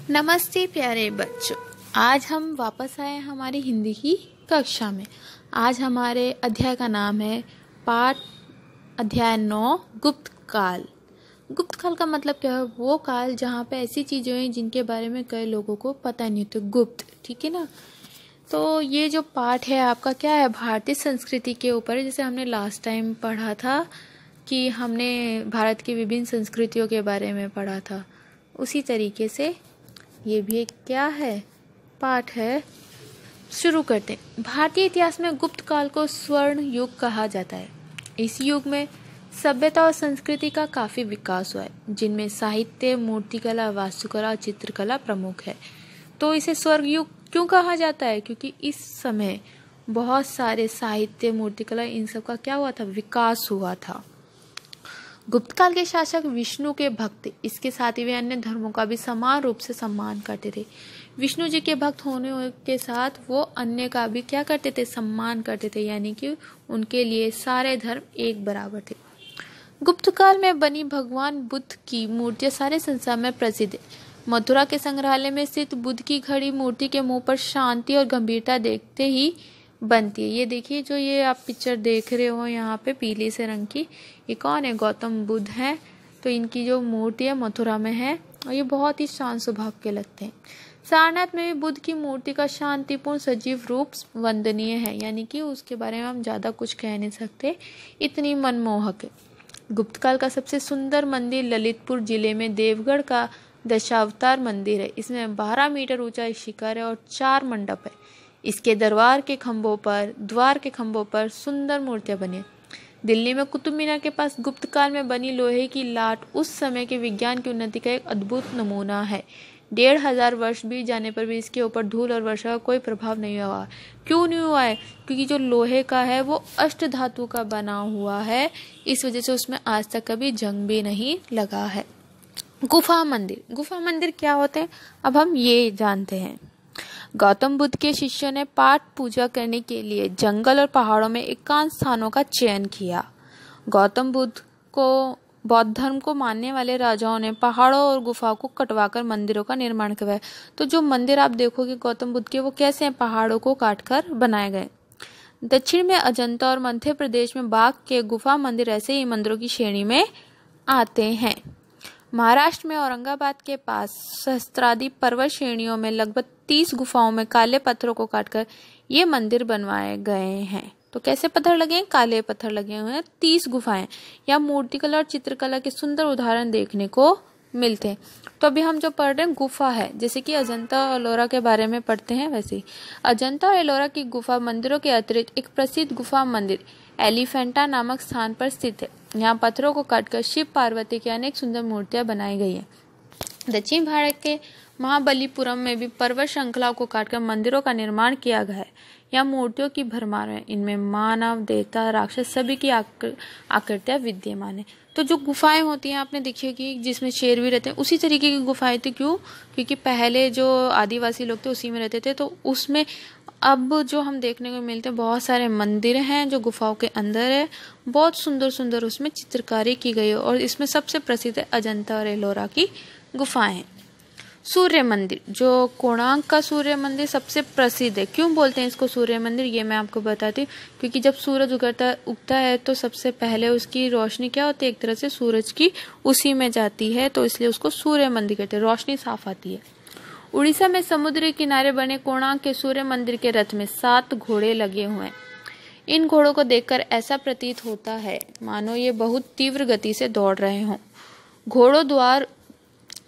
नमस्ते प्यारे बच्चों। आज हम वापस आए हमारी हिंदी की कक्षा में। आज हमारे अध्याय का नाम है पाठ अध्याय 9 गुप्त काल। गुप्त काल का मतलब क्या है? वो काल जहाँ पे ऐसी चीजें हैं जिनके बारे में कई लोगों को पता नहीं, तो गुप्त, ठीक है ना। तो ये जो पाठ है आपका क्या है, भारतीय संस्कृति के ऊपर। जैसे हमने लास्ट टाइम पढ़ा था कि हमने भारत की विभिन्न संस्कृतियों के बारे में पढ़ा था, उसी तरीके से ये भी एक क्या है, पाठ है। शुरू करते हैं। भारतीय इतिहास में गुप्त काल को स्वर्ण युग कहा जाता है। इस युग में सभ्यता और संस्कृति का काफी विकास हुआ है, जिनमें साहित्य, मूर्तिकला, वास्तुकला और चित्रकला प्रमुख है। तो इसे स्वर्ण युग क्यों कहा जाता है? क्योंकि इस समय बहुत सारे साहित्य, मूर्तिकला, इन सब का क्या हुआ था, विकास हुआ था। गुप्त काल के शासक विष्णु के भक्त, इसके साथ ही वे अन्य धर्मों का भी समान रूप से सम्मान करते थे। विष्णु जी के भक्त होने के साथ वो अन्य का भी क्या करते थे, सम्मान करते थे, यानी कि उनके लिए सारे धर्म एक बराबर थे। गुप्त काल में बनी भगवान बुद्ध की मूर्तियां सारे संसार में प्रसिद्ध है। मथुरा के संग्रहालय में स्थित बुद्ध की खड़ी मूर्ति के मुंह पर शांति और गंभीरता देखते ही बनती है। ये देखिए, जो ये आप पिक्चर देख रहे हो यहाँ पे पीले से रंग की, ये कौन है? गौतम बुद्ध है। तो इनकी जो मूर्ति है मथुरा में है और ये बहुत ही शांत स्वभाव के लगते हैं। सारनाथ में भी बुद्ध की मूर्ति का शांतिपूर्ण सजीव रूप वंदनीय है, यानी कि उसके बारे में हम ज्यादा कुछ कह नहीं सकते, इतनी मनमोहक है। गुप्त काल का सबसे सुंदर मंदिर ललितपुर जिले में देवगढ़ का दशावतार मंदिर है। इसमें 12 मीटर ऊंचा एक शिखर है और 4 मंडप है। इसके द्वार के खंभों पर सुंदर मूर्तियां बनी। दिल्ली में कुतुब मीनार के पास गुप्त काल में बनी लोहे की लाट उस समय के विज्ञान की उन्नति का एक अद्भुत नमूना है। 1500 वर्ष बीत जाने पर भी इसके ऊपर धूल और वर्षा का कोई प्रभाव नहीं हुआ। क्यों नहीं हुआ है? क्योंकि जो लोहे का है वो अष्ट धातु का बना हुआ है, इस वजह से उसमें आज तक कभी जंग भी नहीं लगा है। गुफा मंदिर क्या होते हैं, अब हम ये जानते हैं। गौतम बुद्ध के शिष्यों ने पाठ पूजा करने के लिए जंगल और पहाड़ों में एकांत स्थानों का चयन किया। गौतम बुद्ध को बौद्ध धर्म को मानने वाले राजाओं ने पहाड़ों और गुफाओं को कटवाकर मंदिरों का निर्माण करवाया। तो जो मंदिर आप देखोगे गौतम बुद्ध के, वो कैसे हैं? पहाड़ों को काटकर बनाए गए। दक्षिण में अजंता और मध्य प्रदेश में बाघ के गुफा मंदिर ऐसे ही मंदिरों की श्रेणी में आते हैं। महाराष्ट्र में औरंगाबाद के पास सहस्त्रादि पर्वत श्रेणियों में लगभग 30 गुफाओं में काले पत्थरों को काटकर ये मंदिर बनवाए गए हैं। तो कैसे पत्थर लगे हैं? काले पत्थर लगे हुए हैं। 30 गुफाएं। यहाँ मूर्तिकला और चित्रकला के सुंदर उदाहरण देखने को मिलते हैं। तो अभी हम जो पढ़ रहे हैं गुफा है, जैसे कि अजंता और एलोरा के बारे में पढ़ते हैं, वैसे ही अजंता और एलोरा की गुफा मंदिरों के अतिरिक्त एक प्रसिद्ध गुफा मंदिर एलिफेंटा नामक स्थान पर स्थित है। यहाँ पत्थरों को काटकर शिव पार्वती की अनेक सुंदर मूर्तियां बनाई गई हैं। दक्षिण भारत के महाबलीपुरम में भी पर्वत श्रृंखलाओं को काटकर मंदिरों का निर्माण किया गया है। यहाँ मूर्तियों की भरमार है। इनमें मानव, देवता, राक्षस सभी की आकृतियां विद्यमान है। तो जो गुफाएं होती हैं आपने देखी कि जिसमें शेर भी रहते हैं, उसी तरीके की गुफाएं थी। क्यों? क्योंकि पहले जो आदिवासी लोग थे उसी में रहते थे। तो उसमें अब जो हम देखने को मिलते हैं, बहुत सारे मंदिर हैं जो गुफाओं के अंदर है। बहुत सुंदर सुंदर उसमें चित्रकारी की गई है और इसमें सबसे प्रसिद्ध है अजंता और एलोरा की गुफाएं। सूर्य मंदिर, जो कोणार्क का सूर्य मंदिर सबसे प्रसिद्ध है। क्यों बोलते हैं इसको सूर्य मंदिर, ये मैं आपको बताती हूँ। क्योंकि जब सूरज उगता है तो सबसे पहले उसकी रोशनी क्या होती है, एक तरह से सूरज की उसी में जाती है, तो इसलिए उसको सूर्य मंदिर कहते हैं। रोशनी साफ आती है। उड़ीसा में समुद्री किनारे बने कोणार्क के सूर्य मंदिर के रथ में 7 घोड़े लगे हुए हैं। इन घोड़ों को देखकर ऐसा प्रतीत होता है मानो ये बहुत तीव्र गति से दौड़ रहे हों। घोड़ों द्वारा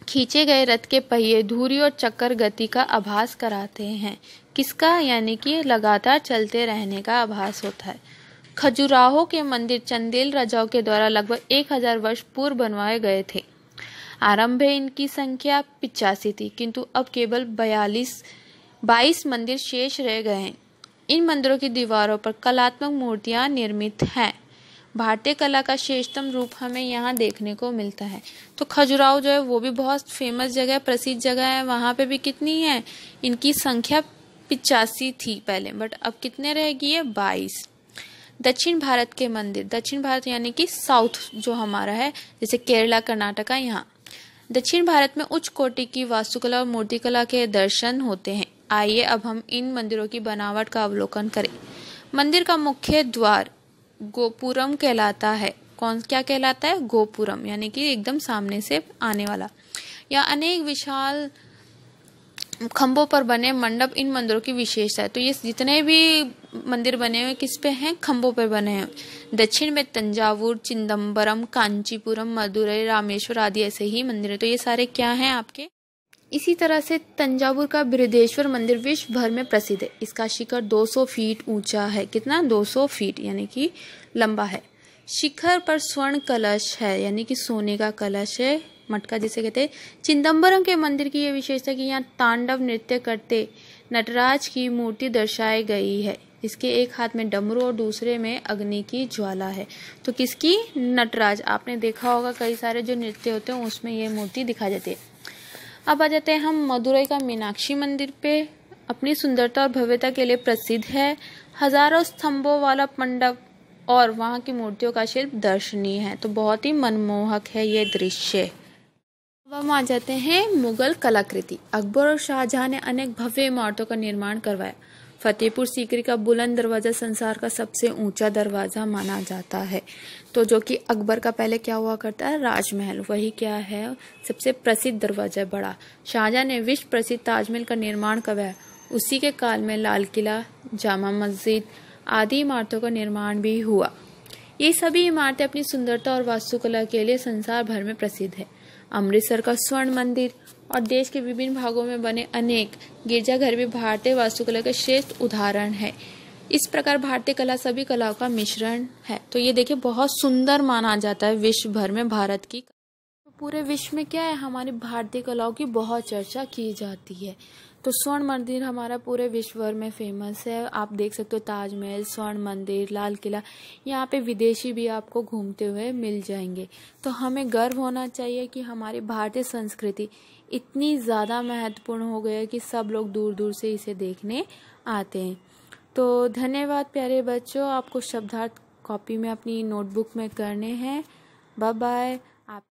खींचे गए रथ के पहिए धुरी और चक्कर गति का आभास कराते हैं। किसका? यानी कि लगातार चलते रहने का आभास होता है। खजुराहो के मंदिर चंदेल राजाओं के द्वारा लगभग 1000 वर्ष पूर्व बनवाए गए थे। आरंभ में इनकी संख्या 85 थी, किंतु अब केवल 22 मंदिर शेष रह गए हैं। इन मंदिरों की दीवारों पर कलात्मक मूर्तियां निर्मित हैं। भारतीय कला का श्रेष्ठतम रूप हमें यहाँ देखने को मिलता है। तो खजुराहो जो है वो भी बहुत फेमस जगह है, प्रसिद्ध जगह है। वहां पे भी कितनी है? इनकी संख्या 85 थी पहले, बट अब कितने रहेगी? है 22। दक्षिण भारत के मंदिर, दक्षिण भारत यानी कि साउथ जो हमारा है, जैसे केरला, कर्नाटका, यहाँ दक्षिण भारत में उच्च कोटि की वास्तुकला और मूर्तिकला के दर्शन होते हैं। आइए अब हम इन मंदिरों की बनावट का अवलोकन करें। मंदिर का मुख्य द्वार गोपुरम कहलाता है। क्या कहलाता है? गोपुरम, यानी कि एकदम सामने से आने वाला। या अनेक विशाल खंभों पर बने मंडप इन मंदिरों की विशेषता है। तो ये जितने भी मंदिर बने हुए किस पे हैं? खंभों पे बने हैं। दक्षिण में तंजावुर, चिदम्बरम, कांचीपुरम, मदुरई, रामेश्वर आदि ऐसे ही मंदिर है। तो ये सारे क्या हैं आपके? इसी तरह से तंजावुर का बृहदेश्वर मंदिर विश्व भर में प्रसिद्ध है। इसका शिखर 200 फीट ऊंचा है। कितना? 200 फीट, यानी कि लंबा है। शिखर पर स्वर्ण कलश है, यानी कि सोने का कलश है, मटका जिसे कहते हैं। चिदम्बरम के मंदिर की यह विशेषता कि यहाँ तांडव नृत्य करते नटराज की मूर्ति दर्शाई गई है। इसके एक हाथ में डमरू और दूसरे में अग्नि की ज्वाला है। तो किसकी? नटराज। आपने देखा होगा कई सारे जो नृत्य होते हैं उसमें ये मूर्ति दिखाई देती है। अब आ जाते हैं हम मदुरई का मीनाक्षी मंदिर पे। अपनी सुंदरता और भव्यता के लिए प्रसिद्ध है। हजारों स्तंभों वाला मंडप और वहाँ की मूर्तियों का शिल्प दर्शनीय है। तो बहुत ही मनमोहक है ये दृश्य। अब हम आ जाते हैं मुगल कलाकृति। अकबर और शाहजहां ने अनेक भव्य इमारतों का निर्माण करवाया। फतेहपुर सीकरी का बुलंद दरवाजा संसार का सबसे ऊंचा दरवाजा माना जाता है। तो जो कि अकबर का पहले क्या हुआ करता है? राजमहल, वही क्या है? सबसे प्रसिद्ध दरवाजा बड़ा। शाहजहां ने विश्व प्रसिद्ध ताजमहल का निर्माण करवाया। उसी के काल में लाल किला, जामा मस्जिद आदि इमारतों का निर्माण भी हुआ। ये सभी इमारतें अपनी सुंदरता और वास्तुकला के लिए संसार भर में प्रसिद्ध है। अमृतसर का स्वर्ण मंदिर और देश के विभिन्न भागों में बने अनेक गिरजाघर भी भारतीय वास्तुकला के श्रेष्ठ उदाहरण है। इस प्रकार भारतीय कला सभी कलाओं का मिश्रण है। तो ये देखिए बहुत सुंदर माना जाता है विश्व भर में भारत की। पूरे विश्व में क्या है? हमारी भारतीय कलाओं की बहुत चर्चा की जाती है। तो स्वर्ण मंदिर हमारा पूरे विश्व भर में फेमस है। आप देख सकते हो ताजमहल, स्वर्ण मंदिर, लाल किला। यहाँ पे विदेशी भी आपको घूमते हुए मिल जाएंगे। तो हमें गर्व होना चाहिए कि हमारी भारतीय संस्कृति इतनी ज़्यादा महत्वपूर्ण हो गई है कि सब लोग दूर दूर से इसे देखने आते हैं। तो धन्यवाद प्यारे बच्चों। आपको शब्दार्थ कॉपी में अपनी नोटबुक में करने हैं। Bye bye.